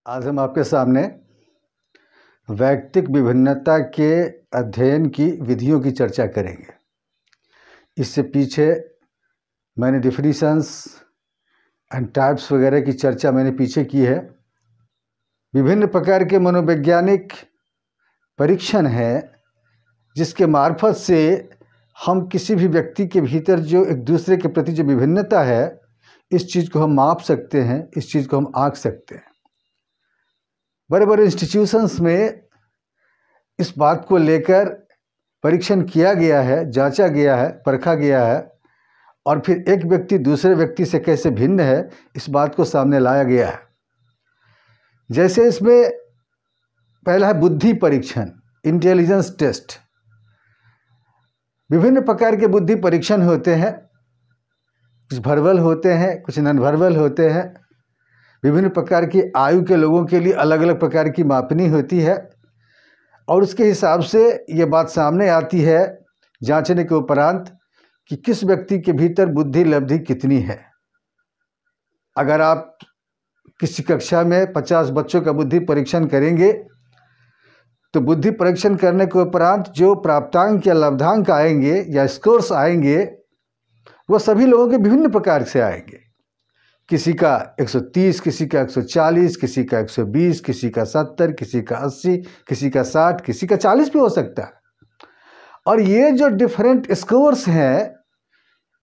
आज हम आपके सामने वैयक्तिक विभिन्नता के अध्ययन की विधियों की चर्चा करेंगे। इससे पीछे मैंने डिफिनीशंस एंड टाइप्स वगैरह की चर्चा मैंने पीछे की है। विभिन्न प्रकार के मनोवैज्ञानिक परीक्षण हैं जिसके मार्फत से हम किसी भी व्यक्ति के भीतर जो एक दूसरे के प्रति जो विभिन्नता है, इस चीज़ को हम माप सकते हैं, इस चीज़ को हम आंक सकते हैं। बड़े बड़े इंस्टीट्यूशंस में इस बात को लेकर परीक्षण किया गया है, जांचा गया है, परखा गया है और फिर एक व्यक्ति दूसरे व्यक्ति से कैसे भिन्न है, इस बात को सामने लाया गया है। जैसे इसमें पहला है बुद्धि परीक्षण, इंटेलिजेंस टेस्ट। विभिन्न प्रकार के बुद्धि परीक्षण होते हैं, कुछ वर्बल होते हैं, कुछ नॉन वर्बल होते हैं। विभिन्न प्रकार की आयु के लोगों के लिए अलग अलग प्रकार की मापनी होती है और उसके हिसाब से ये बात सामने आती है जांचने के उपरांत कि किस व्यक्ति के भीतर बुद्धि लब्धि कितनी है। अगर आप किसी कक्षा में 50 बच्चों का बुद्धि परीक्षण करेंगे तो बुद्धि परीक्षण करने के उपरांत जो प्राप्तांक या लब्धांक आएंगे या स्कोर्स आएंगे वो सभी लोगों के विभिन्न प्रकार से आएंगे। किसी का 130, किसी का 140, किसी का 120, किसी का 70, किसी का 80, किसी का 60, किसी का 40 भी हो सकता है। और ये जो डिफरेंट स्कोर्स हैं,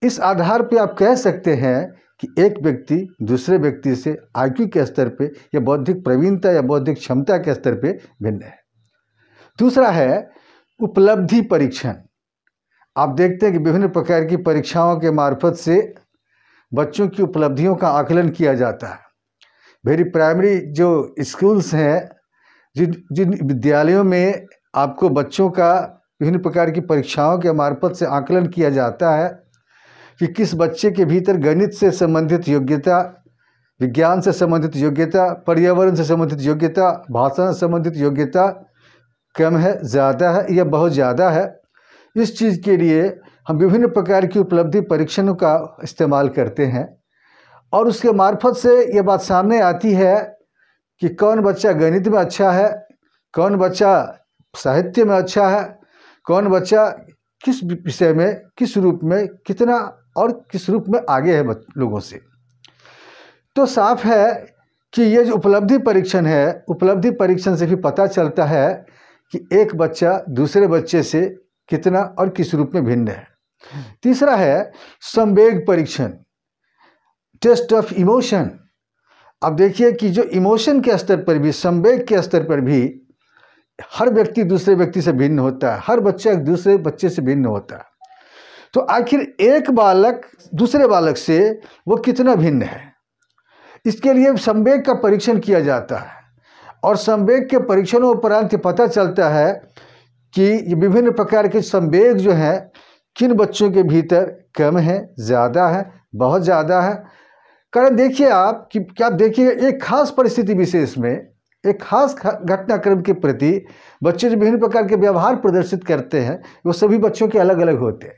इस आधार पे आप कह सकते हैं कि एक व्यक्ति दूसरे व्यक्ति से आईक्यू के स्तर पे या बौद्धिक प्रवीणता या बौद्धिक क्षमता के स्तर पे भिन्न है। दूसरा है उपलब्धि परीक्षण। आप देखते हैं कि विभिन्न प्रकार की परीक्षाओं के मार्फत से बच्चों की उपलब्धियों का आकलन किया जाता है। वेरी प्राइमरी जो स्कूल्स हैं, जिन विद्यालयों में आपको बच्चों का विभिन्न प्रकार की परीक्षाओं के मार्फत से आकलन किया जाता है कि किस बच्चे के भीतर गणित से संबंधित योग्यता, विज्ञान से संबंधित योग्यता, पर्यावरण से संबंधित योग्यता, भाषा से संबंधित योग्यता कम है, ज़्यादा है या बहुत ज़्यादा है। इस चीज़ के लिए हम विभिन्न प्रकार की उपलब्धि परीक्षणों का इस्तेमाल करते हैं और उसके मार्फत से ये बात सामने आती है कि कौन बच्चा गणित में अच्छा है, कौन बच्चा साहित्य में अच्छा है, कौन बच्चा किस विषय में, किस रूप में कितना और किस रूप में आगे है लोगों से। तो साफ है कि ये जो उपलब्धि परीक्षण है, उपलब्धि परीक्षण से भी पता चलता है कि एक बच्चा दूसरे बच्चे से कितना और किस रूप में भिन्न है। तीसरा है संवेग परीक्षण, टेस्ट ऑफ इमोशन। अब देखिए कि जो इमोशन के स्तर पर भी, संवेग के स्तर पर भी हर व्यक्ति दूसरे व्यक्ति से भिन्न होता है, हर बच्चा एक दूसरे बच्चे से भिन्न होता है। तो आखिर एक बालक दूसरे बालक से वो कितना भिन्न है, इसके लिए संवेग का परीक्षण किया जाता है और संवेग के परीक्षणों उपरांत पता चलता है कि ये विभिन्न प्रकार के संवेग जो हैं किन बच्चों के भीतर कम है, ज़्यादा है, बहुत ज़्यादा है। कारण देखिए आप कि क्या आप देखिए एक खास परिस्थिति विशेष में, एक खास घटनाक्रम के प्रति बच्चे जो विभिन्न प्रकार के व्यवहार प्रदर्शित करते हैं वो सभी बच्चों के अलग अलग होते हैं।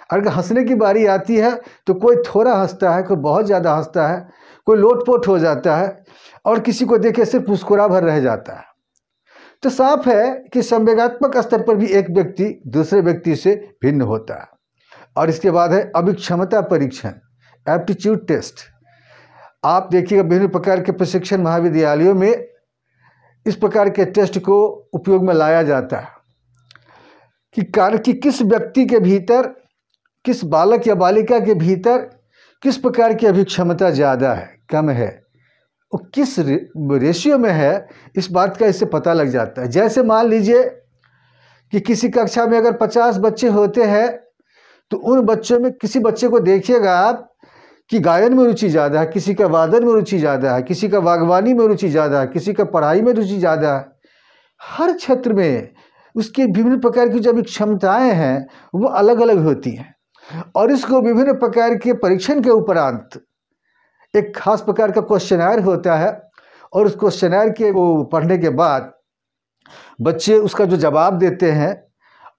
अगर हंसने की बारी आती है तो कोई थोड़ा हंसता है, कोई बहुत ज़्यादा हंसता है, कोई लोटपोट हो जाता है और किसी को देखे सिर्फ मुस्कुरा भर रह जाता है। तो साफ है कि संवेगात्मक स्तर पर भी एक व्यक्ति दूसरे व्यक्ति से भिन्न होता है। और इसके बाद है अभिक्षमता परीक्षण, एप्टीट्यूड टेस्ट। आप देखिएगा विभिन्न प्रकार के प्रशिक्षण महाविद्यालयों में इस प्रकार के टेस्ट को उपयोग में लाया जाता है कि किस व्यक्ति के भीतर, किस बालक या बालिका के भीतर किस प्रकार की अभिक्षमता ज़्यादा है, कम है, वो किस रेशियो में है, इस बात का इससे पता लग जाता है। जैसे मान लीजिए कि किसी कक्षा में अगर 50 बच्चे होते हैं तो उन बच्चों में किसी बच्चे को देखिएगा आप कि गायन में रुचि ज़्यादा है, किसी का वादन में रुचि ज़्यादा है, किसी का बागवानी में रुचि ज़्यादा है, किसी का पढ़ाई में रुचि ज़्यादा है। हर क्षेत्र में उसकी विभिन्न प्रकार की जो भी क्षमताएँ हैं वो अलग अलग होती हैं और इसको विभिन्न प्रकार के परीक्षण के उपरांत एक खास प्रकार का क्वेश्चनर होता है और उस क्वेश्चनर के को पढ़ने के बाद बच्चे उसका जो जवाब देते हैं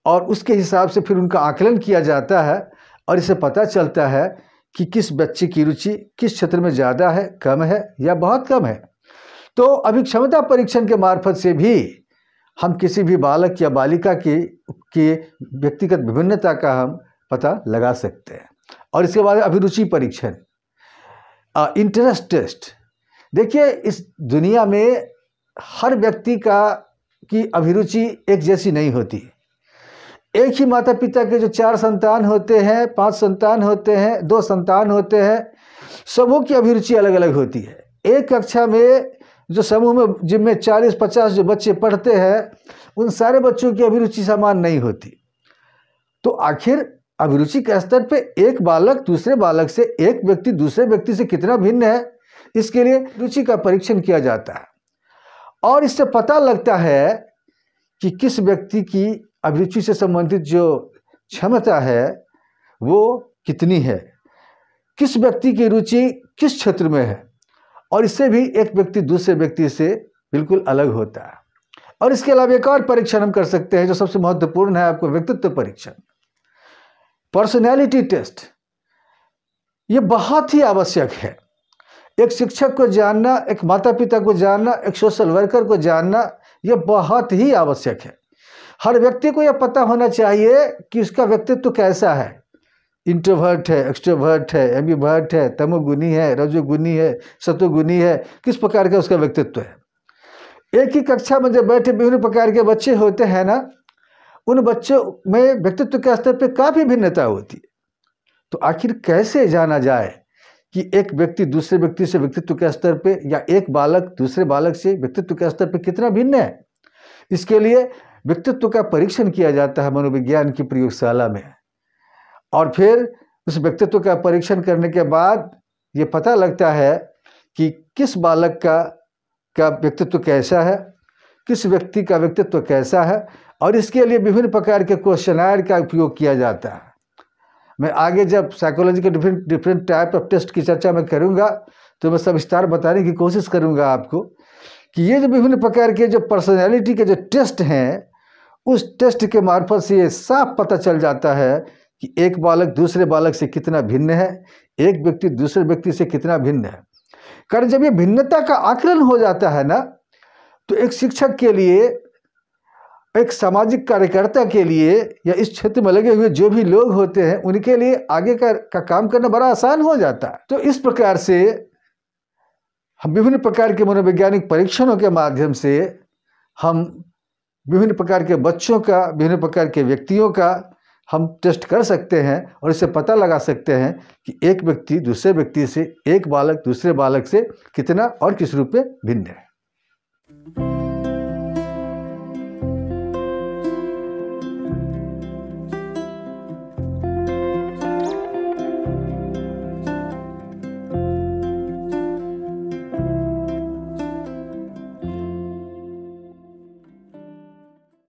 और उसके हिसाब से फिर उनका आकलन किया जाता है और इससे पता चलता है कि किस बच्चे की रुचि किस क्षेत्र में ज़्यादा है, कम है या बहुत कम है। तो अभिक्षमता परीक्षण के मार्फत से भी हम किसी भी बालक या बालिका की व्यक्तिगत विभिन्नता का हम पता लगा सकते हैं। और इसके बाद अभिरुचि परीक्षण, इंटरेस्ट टेस्ट। देखिए, इस दुनिया में हर व्यक्ति की अभिरुचि एक जैसी नहीं होती। एक ही माता पिता के जो 4 संतान होते हैं, 5 संतान होते हैं, 2 संतान होते हैं, सबों की अभिरुचि अलग अलग होती है। एक कक्षा में जो समूह में जिनमें 40-50 जो बच्चे पढ़ते हैं, उन सारे बच्चों की अभिरुचि समान नहीं होती। तो आखिर अभिरुचि के स्तर पे एक बालक दूसरे बालक से, एक व्यक्ति दूसरे व्यक्ति से कितना भिन्न है, इसके लिए रुचि का परीक्षण किया जाता है। और इससे पता लगता है कि किस व्यक्ति की अभिरुचि से संबंधित जो क्षमता है वो कितनी है, किस व्यक्ति की रुचि किस क्षेत्र में है। और इससे भी एक व्यक्ति दूसरे व्यक्ति से बिल्कुल अलग होता है। और इसके अलावा एक और परीक्षण हम कर सकते हैं जो सबसे महत्वपूर्ण है, आपको व्यक्तित्व परीक्षण, पर्सनैलिटी टेस्ट। ये बहुत ही आवश्यक है। एक शिक्षक को जानना, एक माता पिता को जानना, एक सोशल वर्कर को जानना, यह बहुत ही आवश्यक है। हर व्यक्ति को यह पता होना चाहिए कि उसका व्यक्तित्व कैसा है, इंट्रोवर्ट है, एक्सट्रोवर्ट है, एम्बिवर्ट है, तमोगुणी है, रजोगुणी है, सतोगुणी है, किस प्रकार का उसका व्यक्तित्व है। एक ही कक्षा में जब बैठे विभिन्न प्रकार के बच्चे होते हैं ना, उन बच्चों में व्यक्तित्व के स्तर पर काफ़ी भिन्नता होती है। तो आखिर कैसे जाना जाए कि एक व्यक्ति दूसरे व्यक्ति से व्यक्तित्व के स्तर पे, या एक बालक दूसरे बालक से व्यक्तित्व के स्तर पे कितना भिन्न है। इसके लिए व्यक्तित्व का परीक्षण किया जाता है मनोविज्ञान की प्रयोगशाला में। और फिर उस व्यक्तित्व का परीक्षण करने के बाद ये पता लगता है कि किस बालक का व्यक्तित्व कैसा है, किस व्यक्ति का व्यक्तित्व कैसा है। और इसके लिए विभिन्न प्रकार के क्वेश्चनर का उपयोग किया जाता है। मैं आगे जब साइकोलॉजी के डिफरेंट टाइप ऑफ टेस्ट की चर्चा मैं करूंगा तो मैं सविस्तार बताने की कोशिश करूंगा आपको कि ये जो विभिन्न प्रकार के जो पर्सनैलिटी के जो टेस्ट हैं, उस टेस्ट के मार्फत से ये साफ पता चल जाता है कि एक बालक दूसरे बालक से कितना भिन्न है, एक व्यक्ति दूसरे व्यक्ति से कितना भिन्न है। कारण जब ये भिन्नता का आकलन हो जाता है ना, तो एक शिक्षक के लिए, एक सामाजिक कार्यकर्ता के लिए, या इस क्षेत्र में लगे हुए जो भी लोग होते हैं उनके लिए आगे का काम करना बड़ा आसान हो जाता है। तो इस प्रकार से हम विभिन्न प्रकार के मनोवैज्ञानिक परीक्षणों के माध्यम से हम विभिन्न प्रकार के बच्चों का, विभिन्न प्रकार के व्यक्तियों का हम टेस्ट कर सकते हैं और इससे पता लगा सकते हैं कि एक व्यक्ति दूसरे व्यक्ति से, एक बालक दूसरे बालक से कितना और किस रूप में भिन्न है।